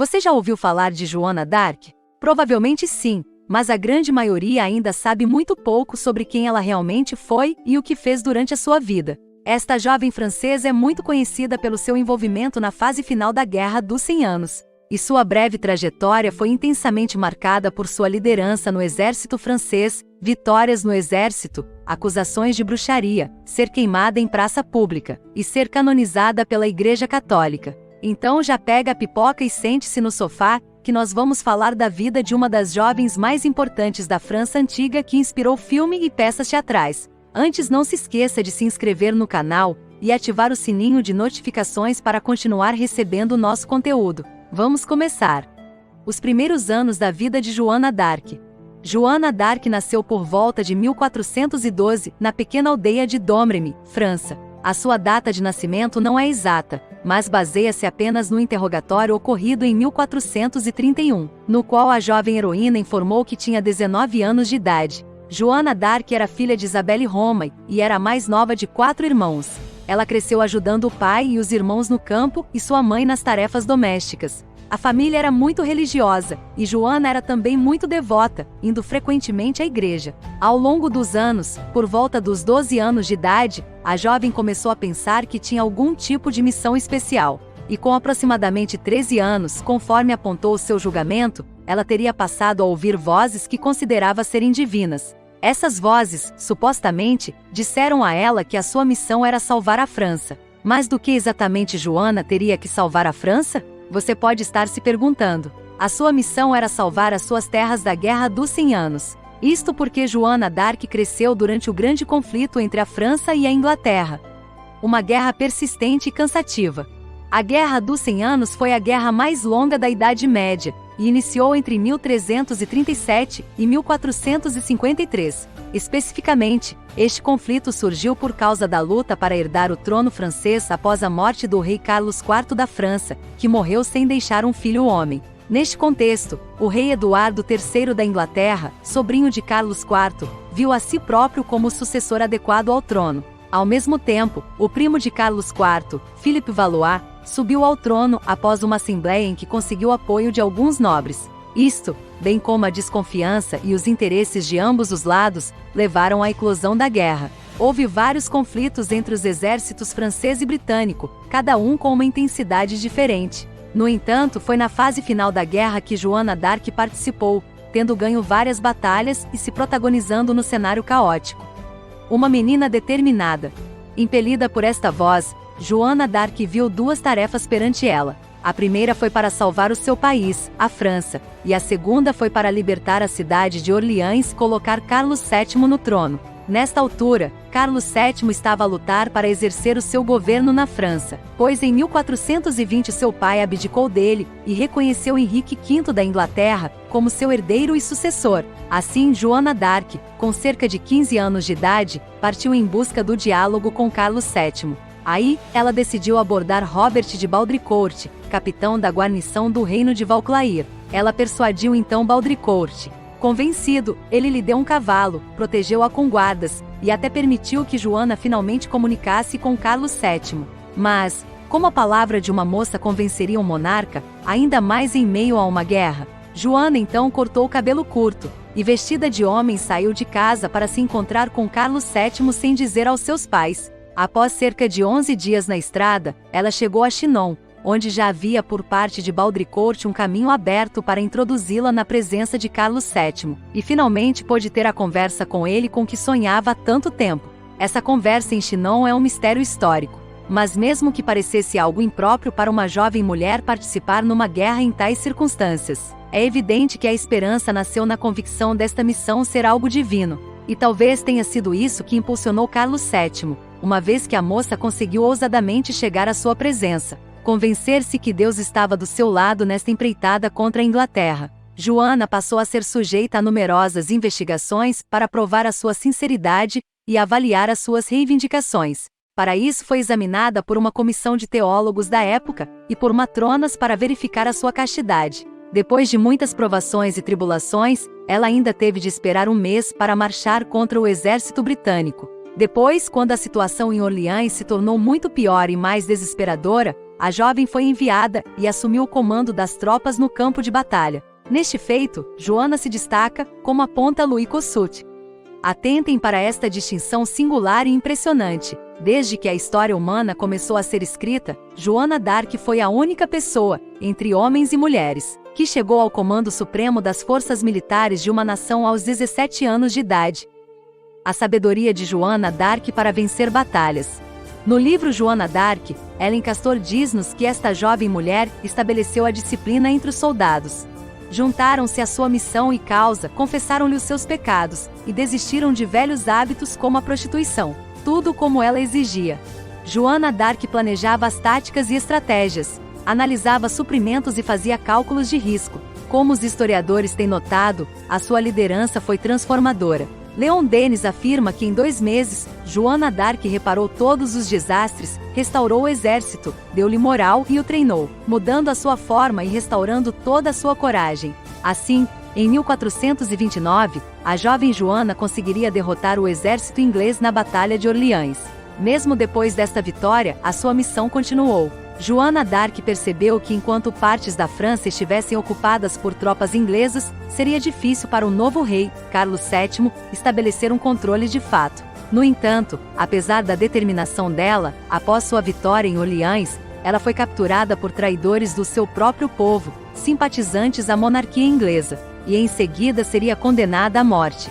Você já ouviu falar de Joana d'Arc? Provavelmente sim, mas a grande maioria ainda sabe muito pouco sobre quem ela realmente foi e o que fez durante a sua vida. Esta jovem francesa é muito conhecida pelo seu envolvimento na fase final da Guerra dos 100 Anos, e sua breve trajetória foi intensamente marcada por sua liderança no exército francês, vitórias no exército, acusações de bruxaria, ser queimada em praça pública e ser canonizada pela Igreja Católica. Então já pega a pipoca e sente-se no sofá, que nós vamos falar da vida de uma das jovens mais importantes da França antiga que inspirou filme e peças teatrais. Antes, não se esqueça de se inscrever no canal e ativar o sininho de notificações para continuar recebendo o nosso conteúdo. Vamos começar! Os primeiros anos da vida de Joana d'Arc. Joana d'Arc nasceu por volta de 1412, na pequena aldeia de Domremy, França. A sua data de nascimento não é exata, mas baseia-se apenas no interrogatório ocorrido em 1431, no qual a jovem heroína informou que tinha 19 anos de idade. Joana d'Arc era filha de Isabelle Romay e era a mais nova de 4 irmãos. Ela cresceu ajudando o pai e os irmãos no campo e sua mãe nas tarefas domésticas. A família era muito religiosa, e Joana era também muito devota, indo frequentemente à igreja. Ao longo dos anos, por volta dos 12 anos de idade, a jovem começou a pensar que tinha algum tipo de missão especial. E com aproximadamente 13 anos, conforme apontou o seu julgamento, ela teria passado a ouvir vozes que considerava serem divinas. Essas vozes, supostamente, disseram a ela que a sua missão era salvar a França. Mas do que exatamente Joana teria que salvar a França? Você pode estar se perguntando. A sua missão era salvar as suas terras da Guerra dos 100 Anos. Isto porque Joana d'Arc cresceu durante o grande conflito entre a França e a Inglaterra. Uma guerra persistente e cansativa. A Guerra dos 100 Anos foi a guerra mais longa da Idade Média, e iniciou entre 1337 e 1453. Especificamente, este conflito surgiu por causa da luta para herdar o trono francês após a morte do rei Carlos IV da França, que morreu sem deixar um filho homem. Neste contexto, o rei Eduardo III da Inglaterra, sobrinho de Carlos IV, viu a si próprio como o sucessor adequado ao trono. Ao mesmo tempo, o primo de Carlos IV, Philippe Valois, subiu ao trono após uma assembleia em que conseguiu apoio de alguns nobres. Isto, bem como a desconfiança e os interesses de ambos os lados, levaram à eclosão da guerra. Houve vários conflitos entre os exércitos francês e britânico, cada um com uma intensidade diferente. No entanto, foi na fase final da guerra que Joana d'Arc participou, tendo ganho várias batalhas e se protagonizando no cenário caótico. Uma menina determinada. Impelida por esta voz, Joana d'Arc viu 2 tarefas perante ela. A primeira foi para salvar o seu país, a França, e a segunda foi para libertar a cidade de Orleans e colocar Carlos VII no trono. Nesta altura, Carlos VII estava a lutar para exercer o seu governo na França, pois em 1420 seu pai abdicou dele e reconheceu Henrique V da Inglaterra como seu herdeiro e sucessor. Assim, Joana d'Arc, com cerca de 15 anos de idade, partiu em busca do diálogo com Carlos VII. Aí, ela decidiu abordar Robert de Baudricourt, capitão da guarnição do reino de Vauclair. Ela persuadiu então Baudricourt. Convencido, ele lhe deu um cavalo, protegeu-a com guardas, e até permitiu que Joana finalmente comunicasse com Carlos VII. Mas, como a palavra de uma moça convenceria um monarca, ainda mais em meio a uma guerra? Joana então cortou o cabelo curto, e vestida de homem saiu de casa para se encontrar com Carlos VII sem dizer aos seus pais. Após cerca de 11 dias na estrada, ela chegou a Chinon, onde já havia por parte de Baudricourt um caminho aberto para introduzi-la na presença de Carlos VII, e finalmente pôde ter a conversa com ele com que sonhava há tanto tempo. Essa conversa em Chinon é um mistério histórico, mas mesmo que parecesse algo impróprio para uma jovem mulher participar numa guerra em tais circunstâncias, é evidente que a esperança nasceu na convicção desta missão ser algo divino, e talvez tenha sido isso que impulsionou Carlos VII, uma vez que a moça conseguiu ousadamente chegar à sua presença, convencer-se que Deus estava do seu lado nesta empreitada contra a Inglaterra. Joana passou a ser sujeita a numerosas investigações para provar a sua sinceridade e avaliar as suas reivindicações. Para isso foi examinada por uma comissão de teólogos da época e por matronas para verificar a sua castidade. Depois de muitas provações e tribulações, ela ainda teve de esperar um mês para marchar contra o exército britânico. Depois, quando a situação em Orleans se tornou muito pior e mais desesperadora, a jovem foi enviada e assumiu o comando das tropas no campo de batalha. Neste feito, Joana se destaca, como aponta Louis Kossuth. Atentem para esta distinção singular e impressionante. Desde que a história humana começou a ser escrita, Joana d'Arc foi a única pessoa, entre homens e mulheres, que chegou ao comando supremo das forças militares de uma nação aos 17 anos de idade. A sabedoria de Joana d'Arc para vencer batalhas. No livro Joana d'Arc, Ellen Castor diz-nos que esta jovem mulher estabeleceu a disciplina entre os soldados. Juntaram-se à sua missão e causa, confessaram-lhe os seus pecados, e desistiram de velhos hábitos como a prostituição. Tudo como ela exigia. Joana d'Arc planejava as táticas e estratégias, analisava suprimentos e fazia cálculos de risco. Como os historiadores têm notado, a sua liderança foi transformadora. Leon Denis afirma que em 2 meses, Joana d'Arc reparou todos os desastres, restaurou o exército, deu-lhe moral e o treinou, mudando a sua forma e restaurando toda a sua coragem. Assim, em 1429, a jovem Joana conseguiria derrotar o exército inglês na Batalha de Orleans. Mesmo depois desta vitória, a sua missão continuou. Joana d'Arc percebeu que enquanto partes da França estivessem ocupadas por tropas inglesas, seria difícil para o novo rei, Carlos VII, estabelecer um controle de fato. No entanto, apesar da determinação dela, após sua vitória em Orleans, ela foi capturada por traidores do seu próprio povo, simpatizantes à monarquia inglesa, e em seguida seria condenada à morte.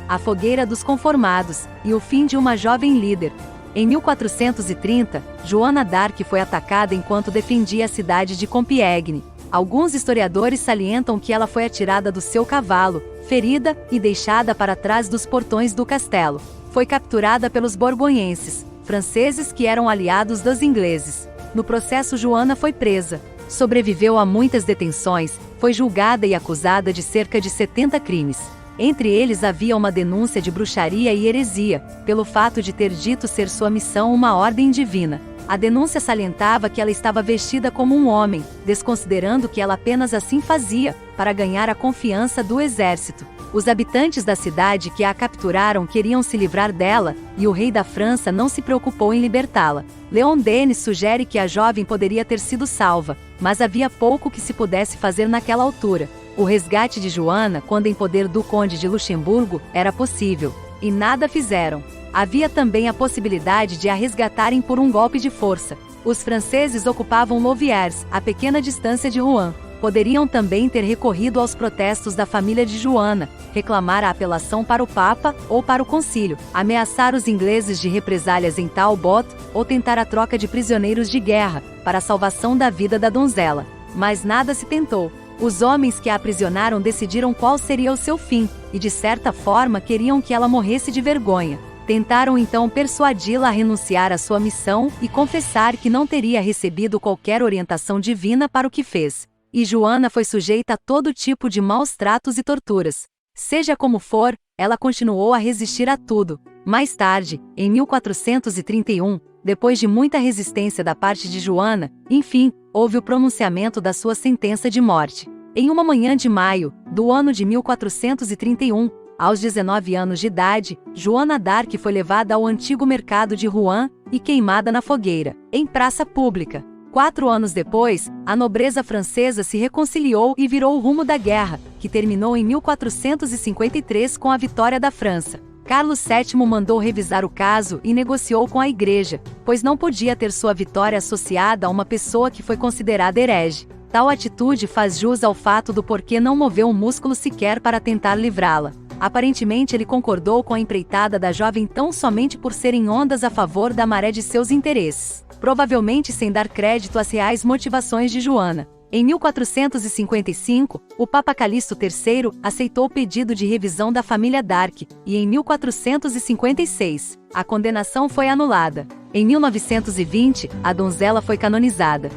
A fogueira dos conformados, e o fim de uma jovem líder. Em 1430, Joana d'Arc foi atacada enquanto defendia a cidade de Compiègne. Alguns historiadores salientam que ela foi atirada do seu cavalo, ferida e deixada para trás dos portões do castelo. Foi capturada pelos borgonhenses, franceses que eram aliados dos ingleses. No processo, Joana foi presa. Sobreviveu a muitas detenções, foi julgada e acusada de cerca de 70 crimes. Entre eles havia uma denúncia de bruxaria e heresia, pelo fato de ter dito ser sua missão uma ordem divina. A denúncia salientava que ela estava vestida como um homem, desconsiderando que ela apenas assim fazia, para ganhar a confiança do exército. Os habitantes da cidade que a capturaram queriam se livrar dela, e o rei da França não se preocupou em libertá-la. Leon Denis sugere que a jovem poderia ter sido salva, mas havia pouco que se pudesse fazer naquela altura. O resgate de Joana, quando em poder do conde de Luxemburgo, era possível, e nada fizeram. Havia também a possibilidade de a resgatarem por um golpe de força. Os franceses ocupavam Louviers, a pequena distância de Rouen. Poderiam também ter recorrido aos protestos da família de Joana, reclamar a apelação para o Papa ou para o Concílio, ameaçar os ingleses de represálias em Talbot ou tentar a troca de prisioneiros de guerra, para a salvação da vida da donzela. Mas nada se tentou. Os homens que a aprisionaram decidiram qual seria o seu fim, e de certa forma queriam que ela morresse de vergonha. Tentaram então persuadi-la a renunciar à sua missão e confessar que não teria recebido qualquer orientação divina para o que fez. E Joana foi sujeita a todo tipo de maus tratos e torturas. Seja como for, ela continuou a resistir a tudo. Mais tarde, em 1431, depois de muita resistência da parte de Joana, enfim, houve o pronunciamento da sua sentença de morte. Em uma manhã de maio, do ano de 1431, aos 19 anos de idade, Joana d'Arc foi levada ao antigo mercado de Rouen e queimada na fogueira, em praça pública. 4 anos depois, a nobreza francesa se reconciliou e virou o rumo da guerra, que terminou em 1453 com a vitória da França. Carlos VII mandou revisar o caso e negociou com a Igreja, pois não podia ter sua vitória associada a uma pessoa que foi considerada herege. Tal atitude faz jus ao fato do porquê não moveu um músculo sequer para tentar livrá-la. Aparentemente ele concordou com a empreitada da jovem tão somente por serem ondas a favor da maré de seus interesses, provavelmente sem dar crédito às reais motivações de Joana. Em 1455, o Papa Calixto III aceitou o pedido de revisão da família d'Arc, e em 1456, a condenação foi anulada. Em 1920, a donzela foi canonizada.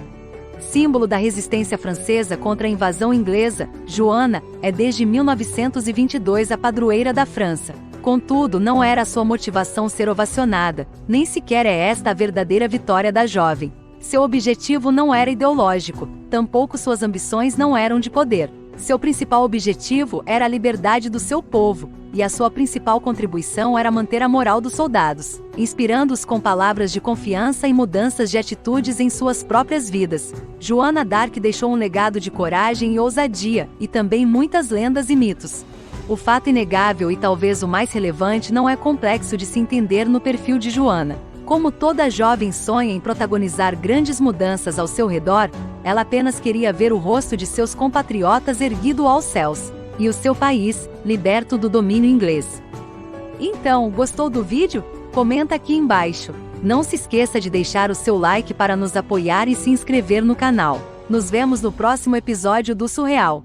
Símbolo da resistência francesa contra a invasão inglesa, Joana é desde 1922 a padroeira da França. Contudo, não era sua motivação ser ovacionada, nem sequer é esta a verdadeira vitória da jovem. Seu objetivo não era ideológico, tampouco suas ambições não eram de poder. Seu principal objetivo era a liberdade do seu povo, e a sua principal contribuição era manter a moral dos soldados, inspirando-os com palavras de confiança e mudanças de atitudes em suas próprias vidas. Joana d'Arc deixou um legado de coragem e ousadia, e também muitas lendas e mitos. O fato inegável e talvez o mais relevante não é complexo de se entender no perfil de Joana. Como toda jovem sonha em protagonizar grandes mudanças ao seu redor, ela apenas queria ver o rosto de seus compatriotas erguido aos céus, e o seu país, liberto do domínio inglês. Então, gostou do vídeo? Comenta aqui embaixo. Não se esqueça de deixar o seu like para nos apoiar e se inscrever no canal. Nos vemos no próximo episódio do Surreal.